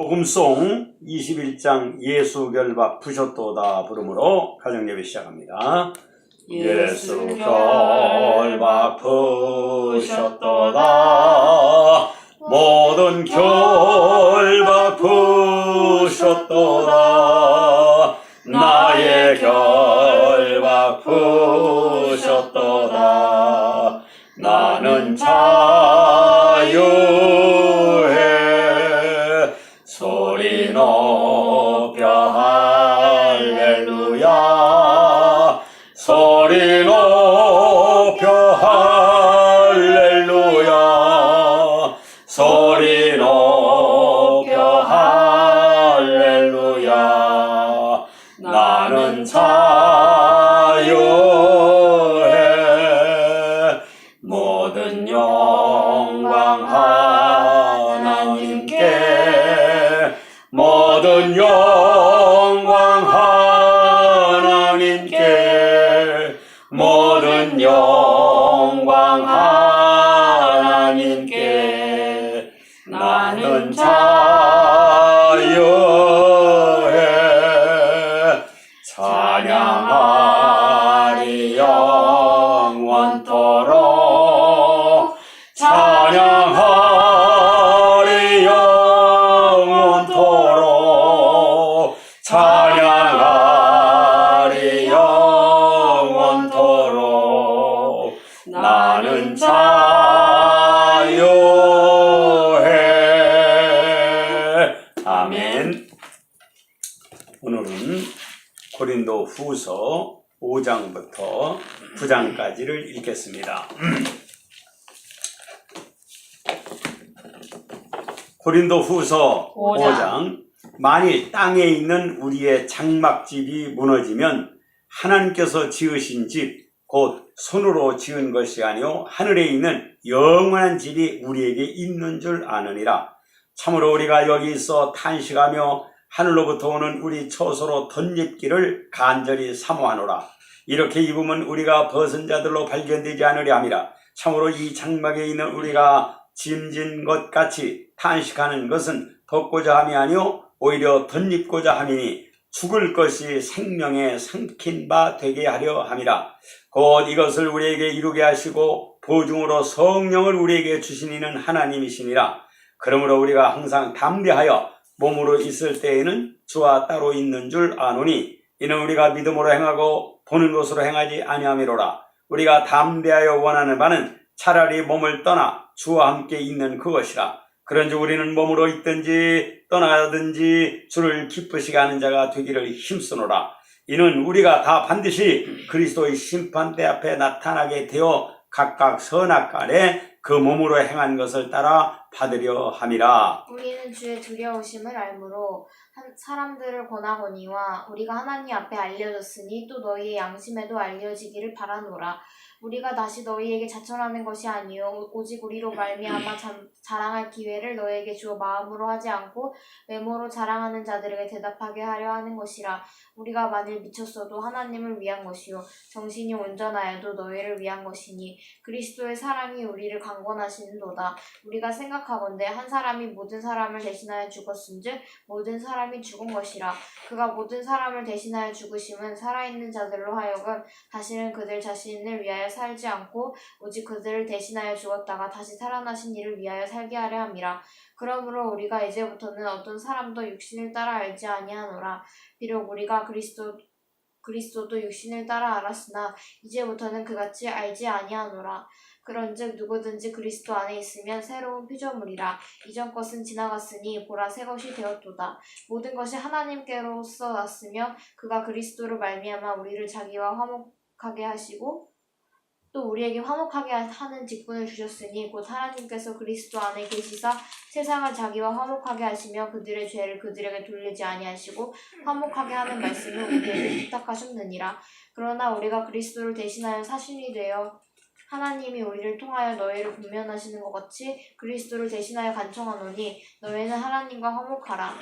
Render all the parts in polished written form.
복음송 21장 예수 결박 부셨도다 부름으로 가정예배 시작합니다. 예수 결박 부셨도다 모든 결박 부셨도다 나의 결박 부셨도다 나는 자유해 소리 높여 할렐루야 소리 높여 할렐루야 소리 높여 할렐루야 나는 자유해 모든 영광 하나님께 모든 영광 하나님께 모든 영광 하나님께 나는 자유해 찬양하리 영원토록 찬양하리 영원토록 찬양하리 영원토록 나는 자유해. 아멘. 오늘은 고린도 후서 5장부터 9장까지를 읽겠습니다. 고린도 후서 5장 만일 땅에 있는 우리의 장막집이 무너지면 하나님께서 지으신 집 곧 손으로 지은 것이 아니요 하늘에 있는 영원한 집이 우리에게 있는 줄 아느니라. 참으로 우리가 여기 있어 탄식하며 하늘로부터 오는 우리 처소로 덧입기를 간절히 사모하노라. 이렇게 입으면 우리가 벗은 자들로 발견되지 않으려 함이라. 참으로 이 장막에 있는 우리가 짐진 것 같이 탄식하는 것은 덮고자 함이 아니요 오히려 덧입고자 함이니 죽을 것이 생명에 삼킨 바 되게 하려 함이라. 곧 이것을 우리에게 이루게 하시고 보증으로 성령을 우리에게 주신 이는 하나님이시니라. 그러므로 우리가 항상 담대하여 몸으로 있을 때에는 주와 따로 있는 줄 아노니 이는 우리가 믿음으로 행하고 보는 것으로 행하지 아니함이로라. 우리가 담대하여 원하는 바는 차라리 몸을 떠나 주와 함께 있는 그것이라. 그런즉 우리는 몸으로 있든지 떠나든지 주를 기쁘시게 하는 자가 되기를 힘쓰노라. 이는 우리가 다 반드시 그리스도의 심판대 앞에 나타나게 되어 각각 선악간에 그 몸으로 행한 것을 따라 받으려 함이라. 우리는 주의 두려우심을 알므로 사람들을 권하거니와 우리가 하나님 앞에 알려졌으니 또 너희의 양심에도 알려지기를 바라노라. 우리가 다시 너희에게 자청하는 것이 아니요 오직 우리로 말미암아 자랑할 기회를 너희에게 주어 마음으로 하지 않고 외모로 자랑하는 자들에게 대답하게 하려 하는 것이라. 우리가 만일 미쳤어도 하나님을 위한 것이요 정신이 온전하여도 너희를 위한 것이니 그리스도의 사랑이 우리를 강권하시는도다. 우리가 생각하건대 한 사람이 모든 사람을 대신하여 죽었은즉 모든 사람이 죽은 것이라. 그가 모든 사람을 대신하여 죽으심은 살아있는 자들로 하여금 다시는 그들 자신을 위하여 살지 않고 오직 그들을 대신하여 죽었다가 다시 살아나신 이를 위하여 살게 하려 함이라. 그러므로 우리가 이제부터는 어떤 사람도 육신을 따라 알지 아니하노라. 비록 우리가 그리스도도 육신을 따라 알았으나 이제부터는 그같이 알지 아니하노라. 그런즉 누구든지 그리스도 안에 있으면 새로운 피조물이라. 이전 것은 지나갔으니 보라 새 것이 되었도다. 모든 것이 하나님께로서 났으며 그가 그리스도로 말미암아 우리를 자기와 화목하게 하시고 또 우리에게 화목하게 하는 직분을 주셨으니 곧 하나님께서 그리스도 안에 계시사 세상을 자기와 화목하게 하시며 그들의 죄를 그들에게 돌리지 아니하시고 화목하게 하는 말씀을 우리에게 부탁하셨느니라. 그러나 우리가 그리스도를 대신하여 사신이 되어 하나님이 우리를 통하여 너희를 분면하시는 것 같이 그리스도를 대신하여 간청하노니 너희는 하나님과 화목하라.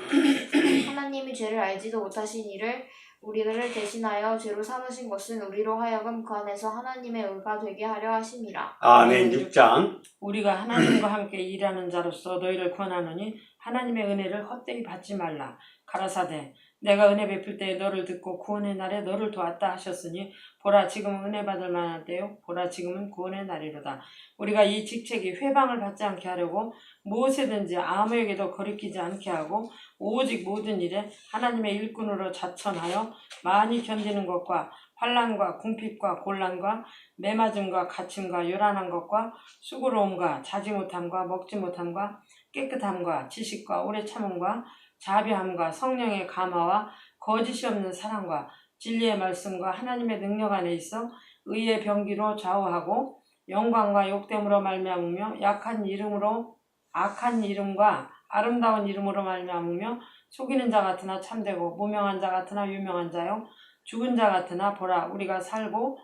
하나님이 죄를 알지도 못하신 이를 우리를 대신하여 죄로 삼으신 것은 우리로 하여금 그 안에서 하나님의 의가 되게 하려 하심이라. 아멘. 6장. 우리가 하나님과 함께 일하는 자로서 너희를 권하노니 하나님의 은혜를 헛되이 받지 말라. 가라사대 내가 은혜 베풀 때에 너를 듣고 구원의 날에 너를 도왔다 하셨으니 보라 지금은 은혜 받을 만한 때요 보라 지금은 구원의 날이로다. 우리가 이 직책이 회방을 받지 않게 하려고 무엇이든지 아무에게도 거리끼지 않게 하고 오직 모든 일에 하나님의 일꾼으로 자천하여 많이 견디는 것과 환난과 궁핍과 곤란과 매맞음과 갇힘과 요란한 것과 수고로움과 자지 못함과 먹지 못함과 깨끗함과 지식과 오래 참음과 자비함과 성령의 감화와 거짓이 없는 사랑과 진리의 말씀과 하나님의 능력 안에 있어 의의 병기로 좌우하고 영광과 욕됨으로 말미암으며 악한 이름과 아름다운 이름으로 말미암으며 속이는 자 같으나 참되고 무명한 자 같으나 유명한 자요 죽은 자 같으나 보라 우리가 살고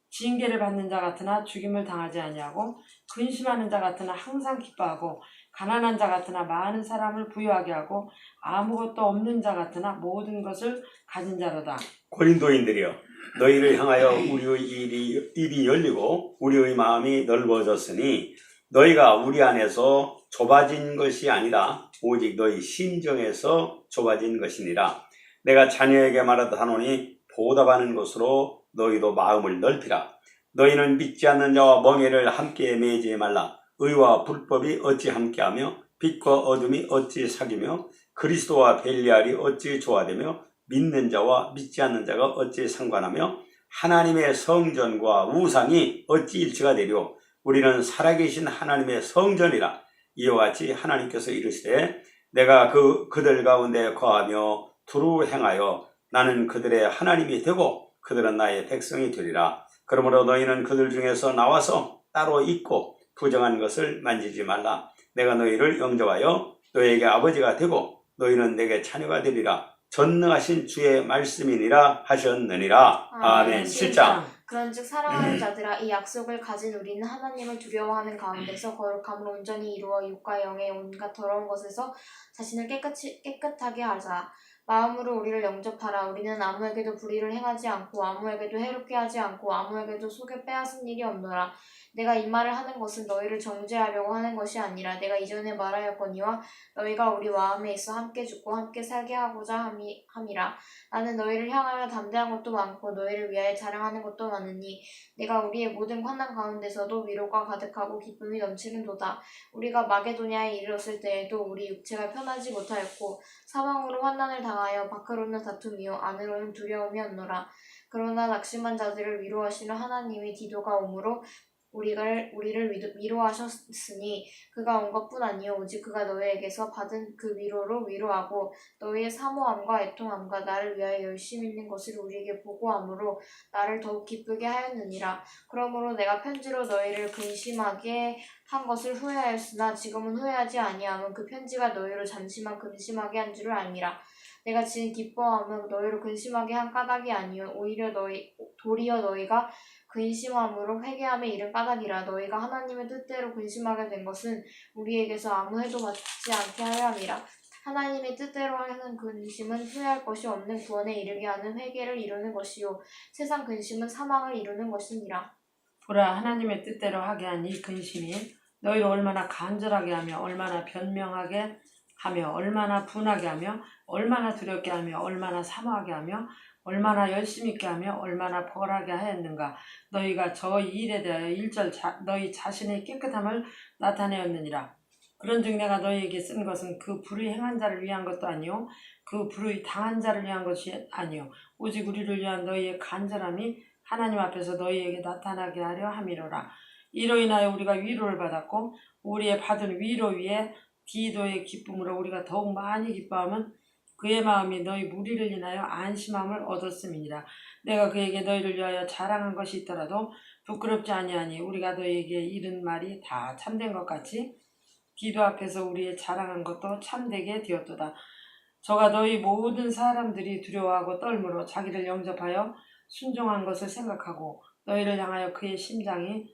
징계를 받는 자 같으나 죽임을 당하지 아니하고 근심하는 자 같으나 항상 기뻐하고 가난한 자 같으나 많은 사람을 부유하게 하고 아무것도 없는 자 같으나 모든 것을 가진 자로다. 고린도인들이여 너희를 향하여 우리의 입이 열리고 우리의 마음이 넓어졌으니 너희가 우리 안에서 좁아진 것이 아니라 오직 너희 심정에서 좁아진 것이니라. 내가 자녀에게 말하다 하노니 보답하는 것으로 너희도 마음을 넓히라. 너희는 믿지 않는 자와 멍에를 함께 매지 말라. 의와 불법이 어찌 함께하며 빛과 어둠이 어찌 사귀며 그리스도와 벨리알이 어찌 조화되며 믿는 자와 믿지 않는 자가 어찌 상관하며 하나님의 성전과 우상이 어찌 일치가 되려. 우리는 살아계신 하나님의 성전이라. 이와 같이 하나님께서 이르시되 내가 그들 가운데 거하며 두루 행하여 나는 그들의 하나님이 되고 그들은 나의 백성이 되리라. 그러므로 너희는 그들 중에서 나와서 따로 있고 부정한 것을 만지지 말라. 내가 너희를 영접하여 너희에게 아버지가 되고 너희는 내게 자녀가 되리라. 전능하신 주의 말씀이니라 하셨느니라. 아멘. 7장. 그런즉 사랑하는 자들아 이 약속을 가진 우리는 하나님을 두려워하는 가운데서 거룩함을 온전히 이루어 육과 영의 온갖 더러운 것에서 자신을 깨끗하게 하자. 마음으로 우리를 영접하라. 우리는 아무에게도 불의를 행하지 않고 아무에게도 해롭게 하지 않고 아무에게도 속여 빼앗은 일이 없노라. 내가 이 말을 하는 것은 너희를 정죄하려고 하는 것이 아니라 내가 이전에 말하였거니와 너희가 우리 마음에 있어 함께 죽고 함께 살게 하고자 함이라. 나는 너희를 향하여 담대한 것도 많고 너희를 위하여 자랑하는 것도 많으니 내가 우리의 모든 환난 가운데서도 위로가 가득하고 기쁨이 넘치는도다. 우리가 마게도냐에 이르렀을 때에도 우리 육체가 편하지 못하였고 사방으로 환난을 당하여 밖으로는 다툼이요 안으로는 두려움이었노라. 그러나 낙심한 자들을 위로하시는 하나님이 디도가 오므로 우리를 위로하셨으니 그가 온 것뿐 아니요 오직 그가 너희에게서 받은 그 위로로 위로하고 너희의 사모함과 애통함과 나를 위하여 열심히 있는 것을 우리에게 보고함으로 나를 더욱 기쁘게 하였느니라. 그러므로 내가 편지로 너희를 근심하게 한 것을 후회하였으나 지금은 후회하지 아니함은 그 편지가 너희를 잠시만 근심하게 한 줄을 알미라. 내가 지금 기뻐함은 너희를 근심하게 한 까닭이 아니요 도리어 너희가 근심함으로 회개함에 이른 까닭이라. 너희가 하나님의 뜻대로 근심하게 된 것은 우리에게서 아무 해도 받지 않게 하려 함이라. 하나님의 뜻대로 하는 근심은 후회할 것이 없는 구원에 이르게 하는 회개를 이루는 것이요 세상 근심은 사망을 이루는 것이니라. 보라 하나님의 뜻대로 하게 한 이 근심이 너희를 얼마나 간절하게 하며 얼마나 변명하게 하며 얼마나 분하게 하며 얼마나 두렵게 하며 얼마나 사모하게 하며 얼마나 열심히 있게 하며 얼마나 벌하게 하였는가. 너희가 저 일에 대하여 너희 자신의 깨끗함을 나타내었느니라. 그런즉 내가 너희에게 쓴 것은 그 불의 행한 자를 위한 것도 아니요 그 불의 당한 자를 위한 것이 아니요 오직 우리를 위한 너희의 간절함이 하나님 앞에서 너희에게 나타나게 하려 함이로라. 이로 인하여 우리가 위로를 받았고 우리의 받은 위로 위에 디도의 기쁨으로 우리가 더욱 많이 기뻐하면 그의 마음이 너희 무리를 인하여 안심함을 얻었음이니라. 내가 그에게 너희를 위하여 자랑한 것이 있더라도 부끄럽지 아니하니 우리가 너희에게 이른 말이 다 참된 것 같이 디도 앞에서 우리의 자랑한 것도 참되게 되었도다. 저가 너희 모든 사람들이 두려워하고 떨므로 자기를 영접하여 순종한 것을 생각하고 너희를 향하여 그의 심정이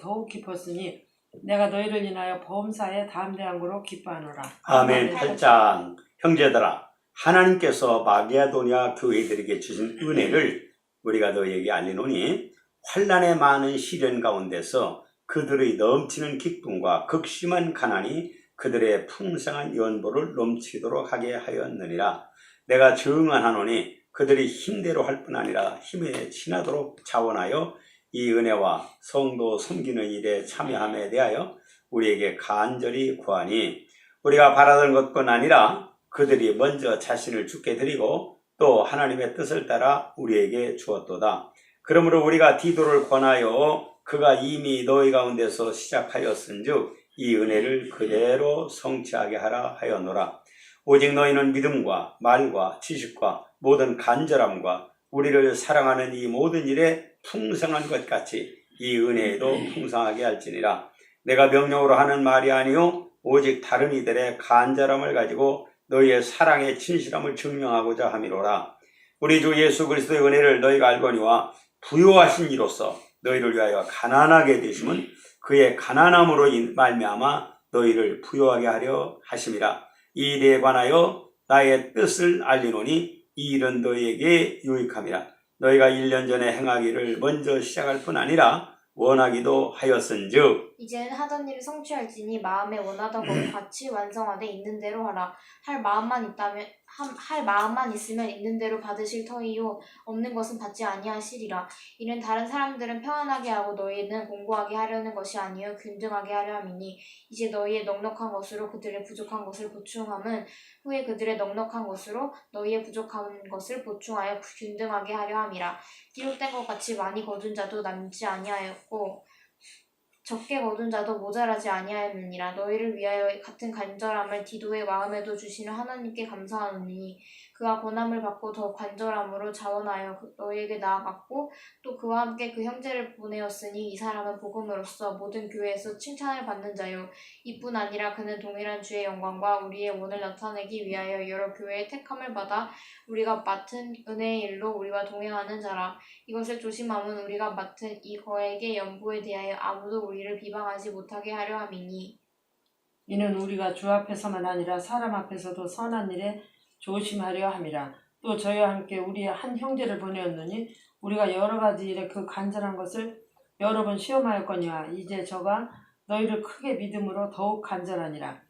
더욱 깊었으니 내가 너희를 인하여 범사에 담대한 거로 기뻐하노라. 아멘. 8장. 형제들아 하나님께서 마게도냐 교회들에게 주신 은혜를 우리가 너희에게 알리노니 환난의 많은 시련 가운데서 그들의 넘치는 기쁨과 극심한 가난이 그들의 풍성한 연보를 넘치도록 하게 하였느니라. 내가 증언하노니 그들이 힘대로 할 뿐 아니라 힘에 지나도록 자원하여 이 은혜와 성도 섬기는 일에 참여함에 대하여 우리에게 간절히 구하니, 우리가 바라던 것뿐 아니라 그들이 먼저 자신을 주께 드리고 또 하나님의 뜻을 따라 우리에게 주었도다. 그러므로 우리가 디도를 권하여 그가 이미 너희 가운데서 시작하였은즉 이 은혜를 그대로 성취하게 하라 하였노라. 오직 너희는 믿음과 말과 지식과 모든 간절함과 우리를 사랑하는 이 모든 일에 풍성한 것 같이 이 은혜에도 풍성하게 할지니라. 내가 명령으로 하는 말이 아니요 오직 다른 이들의 간절함을 가지고 너희의 사랑의 진실함을 증명하고자 함이로라. 우리 주 예수 그리스도의 은혜를 너희가 알거니와 부요하신 이로써 너희를 위하여 가난하게 되심은 그의 가난함으로 말미암아 너희를 부요하게 하려 하심이라. 이 일에 관하여 나의 뜻을 알리노니 이 일은 너희에게 유익함이라. 너희가 1년 전에 행하기를 먼저 시작할 뿐 아니라 원하기도 하였은즉 이제는 하던 일을 성취할지니 마음에 원하던 것 같이 완성하되 있는 대로 하라. 할 마음만 있으면 있는 대로 받으실 터이요 없는 것은 받지 아니하시리라. 이는 다른 사람들은 평안하게 하고 너희는 공고하게 하려는 것이 아니요 균등하게 하려 함이니, 이제 너희의 넉넉한 것으로 그들의 부족한 것을 보충함은 후에 그들의 넉넉한 것으로 너희의 부족한 것을 보충하여 균등하게 하려 함이라. 기록된 것 같이 많이 거둔 자도 남지 아니하였고 적게 거둔 자도 모자라지 아니하였느니라. 너희를 위하여 같은 간절함을 디도의 마음에도 주시는 하나님께 감사하노니 그가 권함을 받고 더 간절함으로 자원하여 너희에게 나아갔고 또 그와 함께 그 형제를 보내었으니 이 사람은 복음으로써 모든 교회에서 칭찬을 받는 자요 이뿐 아니라 그는 동일한 주의 영광과 우리의 원을 나타내기 위하여 여러 교회의 택함을 받아 우리가 맡은 은혜의 일로 우리와 동행하는 자라. 이것을 조심함은 우리가 맡은 이 거액의 연보에 대하여 아무도 우리를 비방하지 못하게 하려 함이니, 이는 우리가 주 앞에서만 아니라 사람 앞에서도 선한 일에 조심하려 함이라. 또 저희와 함께 우리의 한 형제를 보내었느니 우리가 여러 가지 일에 그 간절한 것을 여러 번 시험하였거니와 이제 저가 너희를 크게 믿음으로 더욱 간절하니라.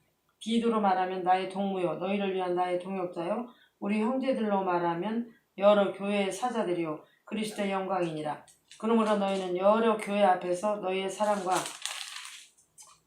디도로 말하면 나의 동무요 너희를 위한 나의 동역자요 우리 형제들로 말하면 여러 교회의 사자들이요 그리스도의 영광이니라. 그러므로 너희는 여러 교회 앞에서 너희의 사랑과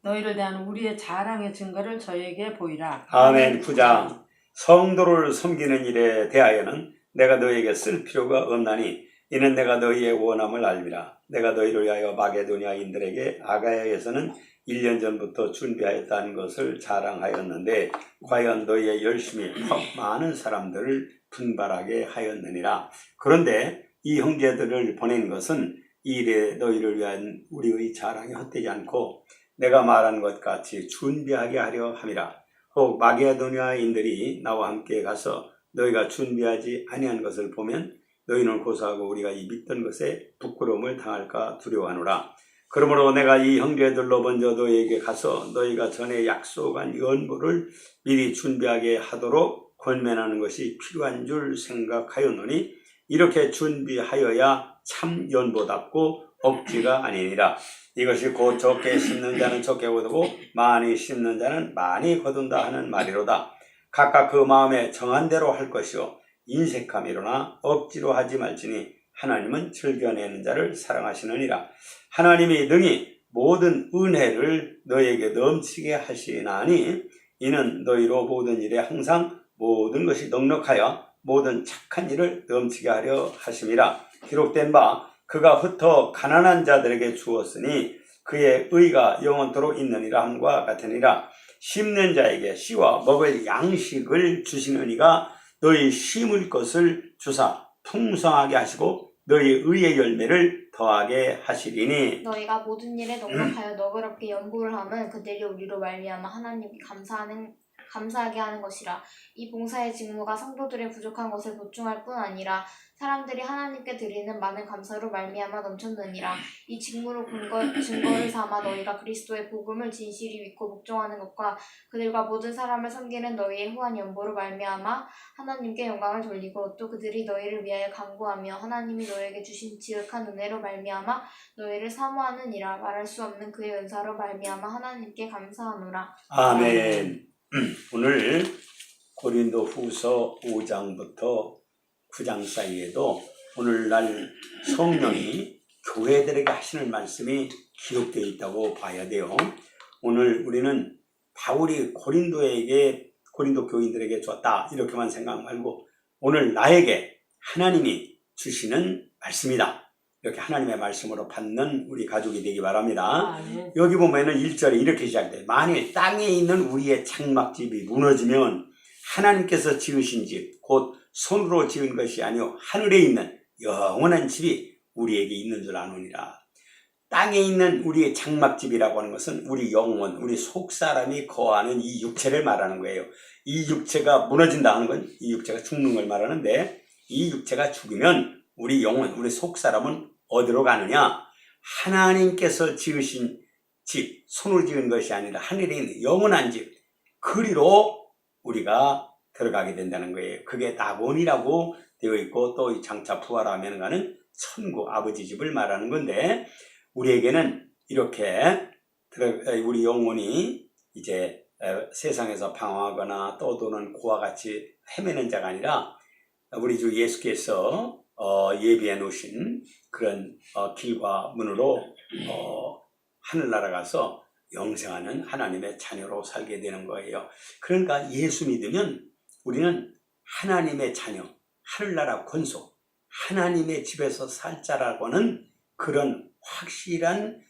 너희를 대한 우리의 자랑의 증거를 저희에게 보이라. 아멘. 9장. 성도를 섬기는 일에 대하여는 내가 너희에게 쓸 필요가 없나니 이는 내가 너희의 원함을 알미라. 내가 너희를 위하여 마게도니아인들에게 아가야에서는 1년 전부터 준비하였다는 것을 자랑하였는데 과연 너희의 열심이 더 많은 사람들을 분발하게 하였느니라. 그런데 이 형제들을 보낸 것은 이 일에 너희를 위한 우리의 자랑이 헛되지 않고 내가 말한 것 같이 준비하게 하려 함이라. 혹 마게도니아인들이 나와 함께 가서 너희가 준비하지 아니한 것을 보면 너희는 고사하고 우리가 이 믿던 것에 부끄러움을 당할까 두려워하노라. 그러므로 내가 이 형제들로 먼저 너희에게 가서 너희가 전에 약속한 연보를 미리 준비하게 하도록 권면하는 것이 필요한 줄 생각하였노니 이렇게 준비하여야 참 연보답고 억지가 아니니라. 이것이 곧 적게 심는 자는 적게 거두고 많이 심는 자는 많이 거둔다 하는 말이로다. 각각 그 마음에 정한 대로 할 것이요 인색함이로나 억지로 하지 말지니 하나님은 즐겨내는 자를 사랑하시느니라. 하나님이 능히 모든 은혜를 너희에게 넘치게 하시나니 이는 너희로 모든 일에 항상 모든 것이 넉넉하여 모든 착한 일을 넘치게 하려 하심이라. 기록된 바 그가 흩어 가난한 자들에게 주었으니 그의 의가 영원토록 있느니라 함과 같으니라. 심는 자에게 씨와 먹을 양식을 주시는 이가 너희 심을 것을 주사 풍성하게 하시고 너희 의의 열매를 더하게 하시리니 너희가 모든 일에 넉넉하여 너그럽게 연보를 함은 그들이 우리로 말미암아 하나님께 감사하는 감사하게 하는 것이라. 이 봉사의 직무가 성도들의 부족한 것을 보충할 뿐 아니라 사람들이 하나님께 드리는 많은 감사로 말미암아 넘쳤느니라. 이 직무로 증거를 삼아 너희가 그리스도의 복음을 진실히 믿고 복종하는 것과 그들과 모든 사람을 섬기는 너희의 후한 연보로 말미암아 하나님께 영광을 돌리고 또 그들이 너희를 위하여 간구하며 하나님이 너희에게 주신 지극한 은혜로 말미암아 너희를 사모하느니라. 말할 수 없는 그의 은사로 말미암아 하나님께 감사하노라. 아멘. 오늘 고린도 후서 5장부터 9장 사이에도 오늘날 성령이 교회들에게 하시는 말씀이 기록되어 있다고 봐야 돼요. 오늘 우리는 바울이 고린도 교인들에게 줬다 이렇게만 생각 말고 오늘 나에게 하나님이 주시는 말씀이다. 이렇게 하나님의 말씀으로 받는 우리 가족이 되기 바랍니다. 여기 보면은 1절에 이렇게 시작돼요. 만일 땅에 있는 우리의 장막집이 무너지면 하나님께서 지으신 집, 곧 손으로 지은 것이 아니요 하늘에 있는 영원한 집이 우리에게 있는 줄 아노니라. 땅에 있는 우리의 장막집이라고 하는 것은 우리 영혼, 우리 속사람이 거하는 이 육체를 말하는 거예요. 이 육체가 무너진다 하는 건 이 육체가 죽는 걸 말하는데 이 육체가 죽으면 우리 영혼, 우리 속사람은 어디로 가느냐? 하나님께서 지으신 집, 손으로 지은 것이 아니라 하늘에 있는 영원한 집, 그리로 우리가 들어가게 된다는 거예요. 그게 낙원이라고 되어 있고 또 이 장차 부활하면 가는 천국, 아버지 집을 말하는 건데 우리에게는 이렇게 우리 영혼이 이제 세상에서 방황하거나 떠도는 고와 같이 헤매는 자가 아니라 우리 주 예수께서 예비해 놓으신 그런 길과 문으로 하늘나라 가서 영생하는 하나님의 자녀로 살게 되는 거예요. 그러니까 예수 믿으면 우리는 하나님의 자녀, 하늘나라 권속, 하나님의 집에서 살 자라고는 그런 확실한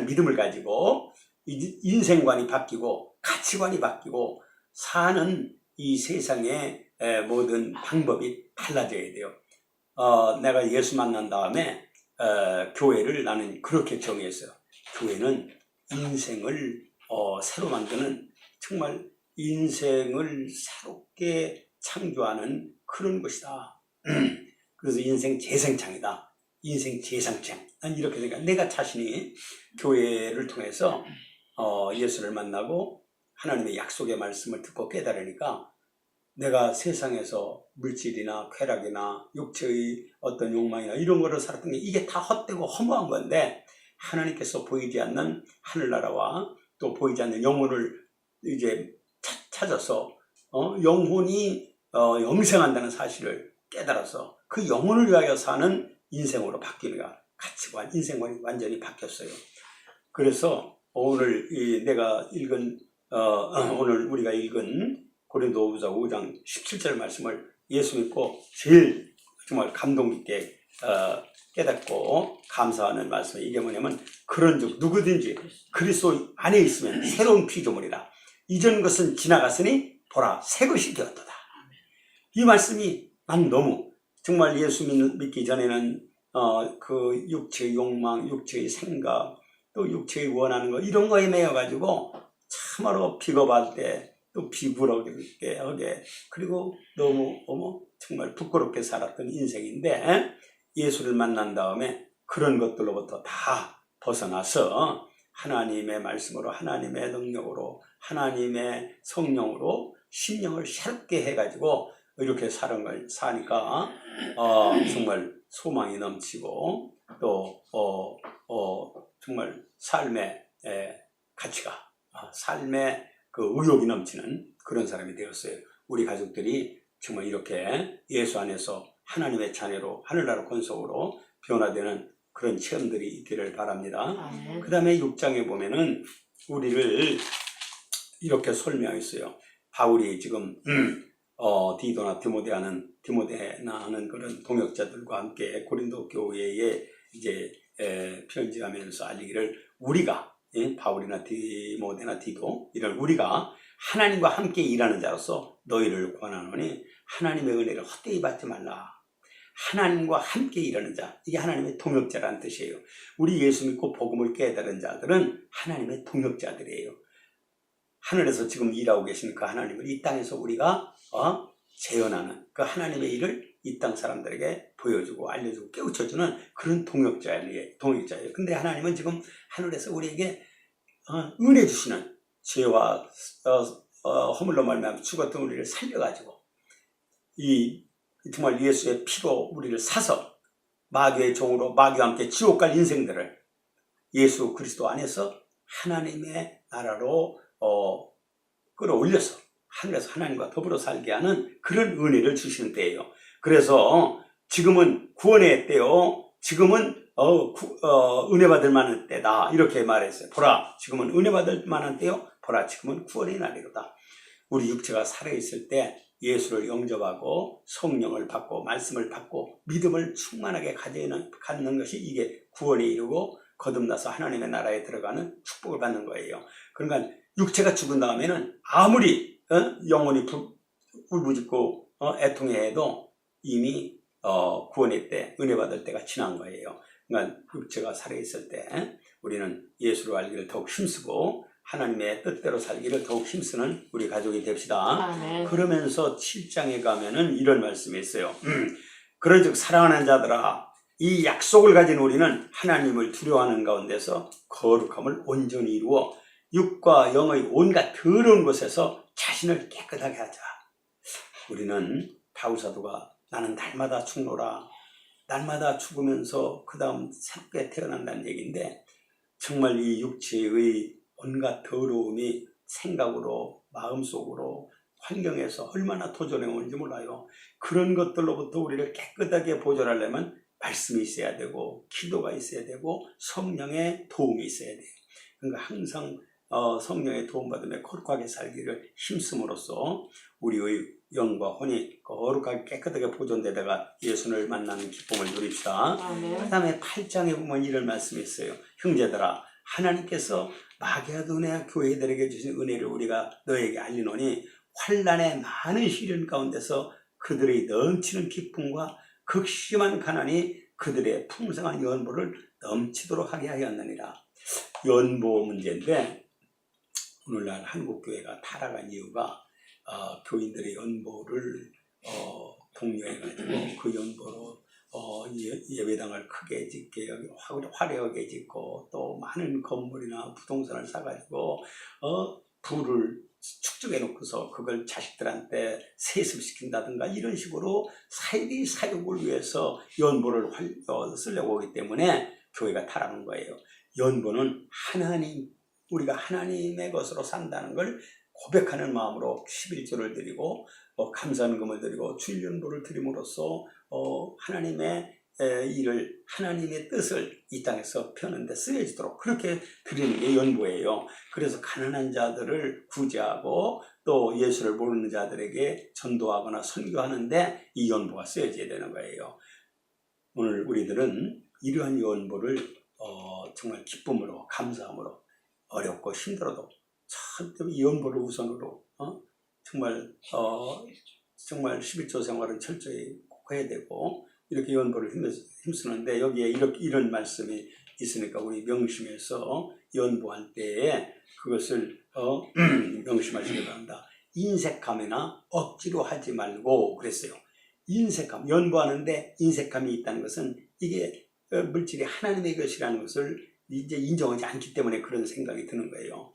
믿음을 가지고 인생관이 바뀌고 가치관이 바뀌고 사는 이 세상의 모든 방법이 달라져야 돼요. 내가 예수 만난 다음에 교회를 나는 그렇게 정했어요. 교회는 인생을 새로 만드는 정말 인생을 새롭게 창조하는 그런 것이다. 그래서 인생 재생창이다. 인생 재상창. 난 이렇게 생각해. 내가 자신이 교회를 통해서 예수를 만나고 하나님의 약속의 말씀을 듣고 깨달으니까 내가 세상에서 물질이나 쾌락이나 육체의 어떤 욕망이나 이런 거를 살았던 게 이게 다 헛되고 허무한 건데 하나님께서 보이지 않는 하늘나라와 또 보이지 않는 영혼을 이제 찾아서 영혼이 영생한다는 사실을 깨달아서 그 영혼을 위하여 사는 인생으로 바뀌는가 가치관, 인생관이 완전히 바뀌었어요. 그래서 오늘 내가 읽은 오늘 우리가 읽은 고린도후서 5장 17절 말씀을 예수 믿고 제일 정말 감동 있게 깨닫고 감사하는 말씀이 이게 뭐냐면 그런즉 누구든지 그리스도 안에 있으면 새로운 피조물이라 이전 것은 지나갔으니 보라 새 것이 되었도다. 이 말씀이 난 너무 정말 예수 믿기 전에는 그 육체의 욕망, 육체의 생각, 또 육체의 원하는 거 이런 거에 매여가지고 참으로 비겁할 때 또 비굴하게 하게 그리고 너무 정말 부끄럽게 살았던 인생인데 예수를 만난 다음에 그런 것들로부터 다 벗어나서 하나님의 말씀으로 하나님의 능력으로 하나님의 성령으로 심령을 새롭게 해가지고 이렇게 사니까 정말 소망이 넘치고 또 정말 삶의 가치가 삶의 그 의욕이 넘치는 그런 사람이 되었어요. 우리 가족들이 정말 이렇게 예수 안에서 하나님의 자녀로 하늘나라 권속으로 변화되는 그런 체험들이 있기를 바랍니다. 그 다음에 6장에 보면은 우리를 이렇게 설명했어요. 바울이 지금 디도나 디모데나 하는 그런 동역자들과 함께 고린도 교회에 이제 편지하면서 알리기를 우리가 바울이나 디모데나 디도 이런 우리가 하나님과 함께 일하는 자로서 너희를 권하노니 하나님의 은혜를 헛되이 받지 말라. 하나님과 함께 일하는 자, 이게 하나님의 동역자라는 뜻이에요. 우리 예수 믿고 복음을 깨달은 자들은 하나님의 동역자들이에요. 하늘에서 지금 일하고 계시는 그 하나님을 이 땅에서 우리가 재현하는 그 하나님의 일을 이 땅 사람들에게 보여주고 알려주고 깨우쳐주는 그런 동역자예요. 근데 하나님은 지금 하늘에서 우리에게 은혜 주시는 죄와 허물로 말미암아 죽었던 우리를 살려가지고 이 정말 예수의 피로 우리를 사서 마귀의 종으로 마귀와 함께 지옥 갈 인생들을 예수 그리스도 안에서 하나님의 나라로 끌어올려서 하늘에서 하나님과 더불어 살게 하는 그런 은혜를 주시는 때예요. 그래서 지금은 구원의 때요. 지금은 은혜 받을 만한 때다. 이렇게 말했어요. 보라, 지금은 은혜 받을 만한 때요. 보라, 지금은 구원의 날이로다. 우리 육체가 살아있을 때 예수를 영접하고 성령을 받고 말씀을 받고 믿음을 충만하게 갖는 것이 이게 구원에 이르고 거듭나서 하나님의 나라에 들어가는 축복을 받는 거예요. 그러니까 육체가 죽은 다음에는 아무리 영혼이 울부짖고 애통해도 이미 구원의 때, 은혜 받을 때가 지난 거예요. 그러니까 육체가 살아있을 때 우리는 예수를 알기를 더욱 힘쓰고 하나님의 뜻대로 살기를 더욱 힘쓰는 우리 가족이 됩시다. 아멘. 그러면서 7장에 가면은 이런 말씀이 있어요. 그러즉 사랑하는 자들아, 이 약속을 가진 우리는 하나님을 두려워하는 가운데서 거룩함을 온전히 이루어 육과 영의 온갖 더러운 것에서 자신을 깨끗하게 하자. 우리는 바울 사도가 나는 날마다 죽노라, 날마다 죽으면서 그 다음 새롭게 태어난다는 얘기인데, 정말 이 육체의 온갖 더러움이 생각으로 마음속으로 환경에서 얼마나 도전해 오는지 몰라요. 그런 것들로부터 우리를 깨끗하게 보존하려면 말씀이 있어야 되고 기도가 있어야 되고 성령의 도움이 있어야 돼요. 그러니까 항상 성령의 도움받으며 거룩하게 살기를 힘씀으로써 우리의 영과 혼이 거룩하게 깨끗하게 보존되다가 예수를 만나는 기쁨을 누립시다. 그 다음에 8장에 보면 이런 말씀이 있어요. 형제들아, 하나님께서 마게도냐 교회들에게 주신 은혜를 우리가 너에게 알리노니 환난의 많은 시련 가운데서 그들의 넘치는 기쁨과 극심한 가난이 그들의 풍성한 연보를 넘치도록 하게 하였느니라. 연보 문제인데 오늘날 한국교회가 타락한 이유가 교인들의 연보를 독려해가지고 그 연보로 예배당을 크게 짓게 화려하게 짓고 또 많은 건물이나 부동산을 사가지고 부를 축적해 놓고서 그걸 자식들한테 세습시킨다든가 이런 식으로 사이비 사욕을 위해서 연보를 쓰려고 하기 때문에 교회가 타락한 거예요. 연보는 우리가 하나님의 것으로 산다는 걸 고백하는 마음으로 11조를 드리고 감사헌금을 드리고 주일연보를 드림으로써 하나님의 일을, 하나님의 뜻을 이 땅에서 펴는 데 쓰여지도록 그렇게 드리는 게 연보예요. 그래서 가난한 자들을 구제하고 또 예수를 모르는 자들에게 전도하거나 선교하는데 이 연보가 쓰여져야 되는 거예요. 오늘 우리들은 이러한 연보를 정말 기쁨으로 감사함으로 어렵고 힘들어도 이 연보를 우선으로 정말 11조 생활은 철저히 꼭 해야 되고 이렇게 연보를 힘쓰는데 여기에 이런 말씀이 있으니까 우리 명심해서 연보할 때에 그것을 명심하시기 바랍니다. 인색함이나 억지로 하지 말고 그랬어요. 인색함, 연보하는데 인색함이 있다는 것은 이게 물질이 하나님의 것이라는 것을 이제 인정하지 않기 때문에 그런 생각이 드는 거예요.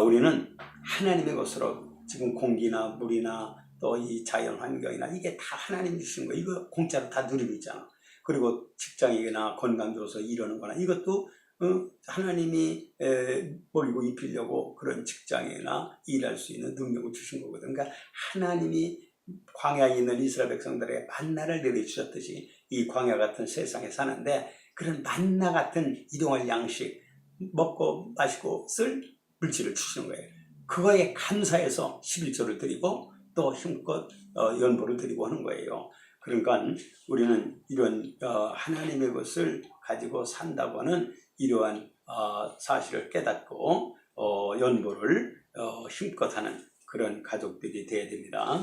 우리는 하나님의 것으로 지금 공기나 물이나 또 이 자연 환경이나 이게 다 하나님 주신 거, 이거 공짜로 다 누리고 있잖아. 그리고 직장이나 건강 좋아서 이러는 거나 이것도 하나님이 먹이고 입히려고 그런 직장이나 일할 수 있는 능력을 주신 거거든. 그러니까 하나님이 광야에 있는 이스라엘 백성들에게 만나를 내려주셨듯이 이 광야 같은 세상에 사는데 그런 만나 같은 이동할 양식, 먹고 마시고 쓸 물질을 주시는 거예요. 그거에 감사해서 11조를 드리고 또 힘껏 연보를 드리고 하는 거예요. 그러니까 우리는 이런 하나님의 것을 가지고 산다고 하는 이러한 사실을 깨닫고 연보를 힘껏 하는 그런 가족들이 되어야 됩니다.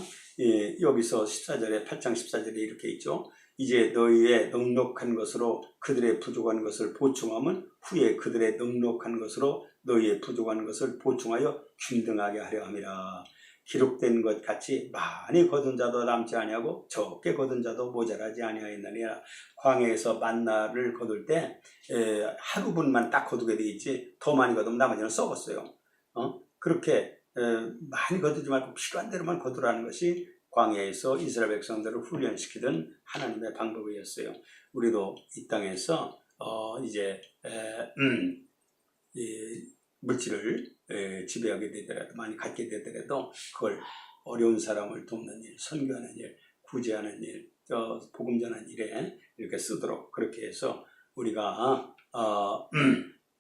여기서 14절에 8장 14절에 이렇게 있죠. 이제 너희의 넉넉한 것으로 그들의 부족한 것을 보충하면 후에 그들의 넉넉한 것으로 너희의 부족한 것을 보충하여 균등하게 하려 함이라. 기록된 것 같이 많이 거둔 자도 남지 아니하고 적게 거둔 자도 모자라지 아니하였느니라. 광야에서 만나를 거둘 때 하루 분만 딱 거두게 돼 있지 더 많이 거두면 나머지는 썩었어요. 그렇게 많이 거두지 말고 필요한 대로만 거두라는 것이 광야에서 이스라엘 백성들을 훈련시키던 하나님의 방법이었어요. 우리도 이 땅에서 이제 물질을 지배하게 되더라도 많이 갖게 되더라도 그걸 어려운 사람을 돕는 일, 선교하는 일, 구제하는 일, 복음 전하는 일에 이렇게 쓰도록 그렇게 해서 우리가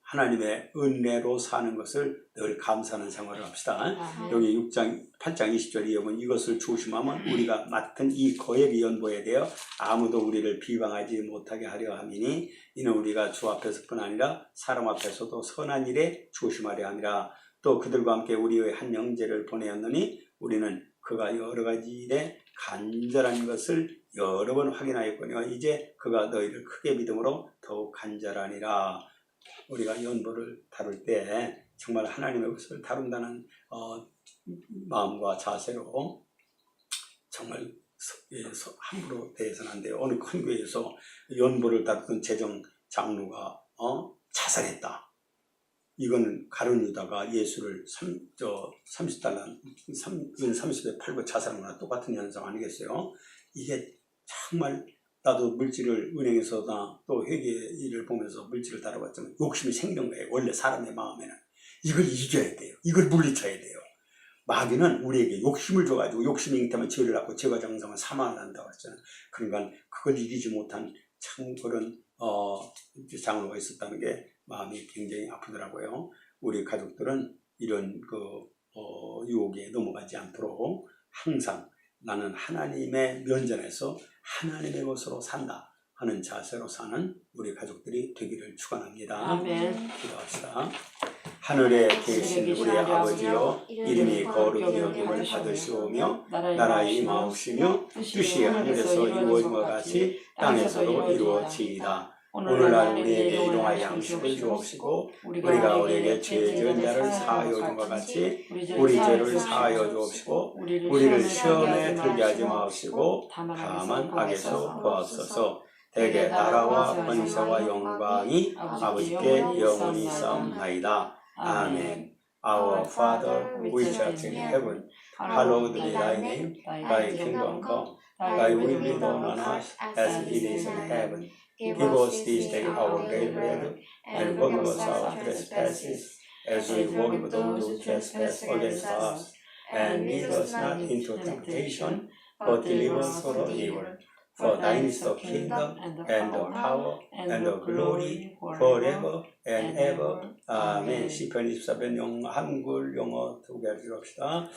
하나님의 은혜로 사는 것을 늘 감사하는 생활을 합시다. 여기 6장 8장 20절에 보면 이것을 조심하면 우리가 맡은 이 거액의 연보에 대하여 아무도 우리를 비방하지 못하게 하려 함이니 이는 우리가 주 앞에서뿐 아니라 사람 앞에서도 선한 일에 조심하려 함이라. 또 그들과 함께 우리의 한 형제를 보내었느니 우리는 그가 여러 가지 일에 간절한 것을 여러 번 확인하였거니와 이제 그가 너희를 크게 믿음으로 더욱 간절하니라. 우리가 연보를 다룰 때 정말 하나님의 것을 다룬다는 마음과 자세로 정말 함부로 대해서는 안 돼요. 어느 큰 교회에서 연보를 다루던 재정 장로가 자살했다. 이거는 가룟 유다가 예수를 30달러, 은 30에 팔고 자살한 거나 똑같은 현상 아니겠어요? 이게 정말 나도 물질을 은행에서나 또 회계 일을 보면서 물질을 다뤄봤지만 욕심이 생긴 거예요. 원래 사람의 마음에는. 이걸 이겨야 돼요. 이걸 물리쳐야 돼요. 마귀는 우리에게 욕심을 줘가지고 욕심이 잉태하면 죄를 낳고 죄가 장성하면 사망을 한다고 했잖아요. 그러니까 그걸 이기지 못한 참 그런 장로가 있었다는 게 마음이 굉장히 아프더라고요. 우리 가족들은 이런 유혹에 넘어가지 않도록 항상 나는 하나님의 면전에서 하나님의 것으로 산다 하는 자세로 사는 우리 가족들이 되기를 축원합니다. 아멘. 기도합시다. 하늘에 계신 우리 아버지여 이름이 거룩히 여김을 받으시오며 나라의 임하옵시며 뜻이 하늘에서 이루어진 것 같이 땅에서도 이루어지이다. 오늘날 우리에게 일용할 양식을 주옵시고 우리가 우리에게 죄 지은 자를 사하여 준 것 같이 우리 죄를 사하여 주옵시고 우리를 시험에 들게 하지 마옵시고 다만 악에서 구하옵소서. 대개 나라와 권세와 영광이 아버지께 영원히 있사옵나이다. 아멘. Our Father, which art in heaven, hallowed be thy name. Thy kingdom come. Thy will be done on earth as it is in heaven. Give us this day our daily bread, and forgive us our trespasses, as we forgive those who trespass against us. And lead us not into temptation, but deliver us from evil. For thine is the kingdom, and the power, and the glory, forever and ever. 아멘. 시편 24편 한글 영어 두 개를 합시다.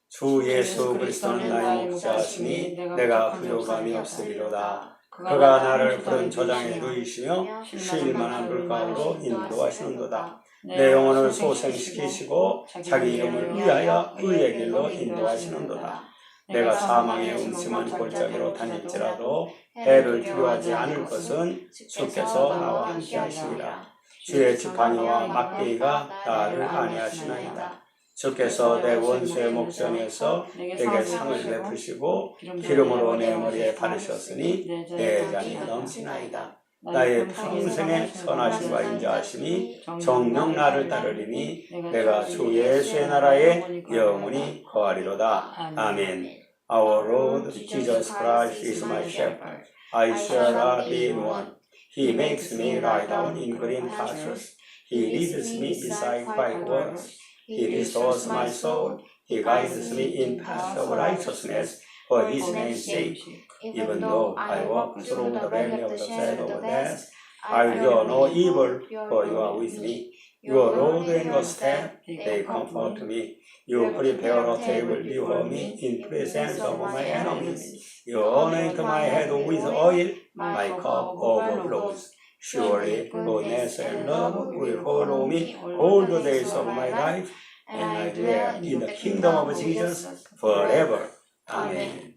주 예수 그리스도는 나의 목자시니 내가 부족함이 없으리로다. 그가 나를 푸른 저장에 누이시며 쉴 만한 물가로 인도하시는도다. 내 영혼을 소생시키시고 자기 이름을 위하여 의의 길로 인도하시는도다. 내가 사망의 음침한 골짜기로 다닐지라도 해를 두려워하지 않을 것은 주께서 나와 함께 하시리라. 주의 지팡이와 막대기가 나를 안위하시나이다. 주께서 내 원수의 목전에서 내게 상을 베푸시고 기름으로 내 머리에 바르셨으니 내 잔이 넘치나이다. 나의 평생의 선하심과 인자하심이 정녕 나를 따르리니 내가 주 예수의 나라에 영원히 거하리로다. 아멘. Our Lord Jesus Christ is my shepherd. I shall not be one. He makes me lie down in green pastures. He leads me beside quiet waters. He restores my soul. He guides me in paths of righteousness for His name's sake. Even though I walk through the valley of the shadow of death, I will fear no evil, for you are with me. Your rod and your staff, they comfort me. You prepare a table before me in presence of my enemies. You anoint my head with oil, my cup overflows. Surely goodness and love will follow me all the days of my life, and I dwell in the kingdom of Jesus forever. Amen.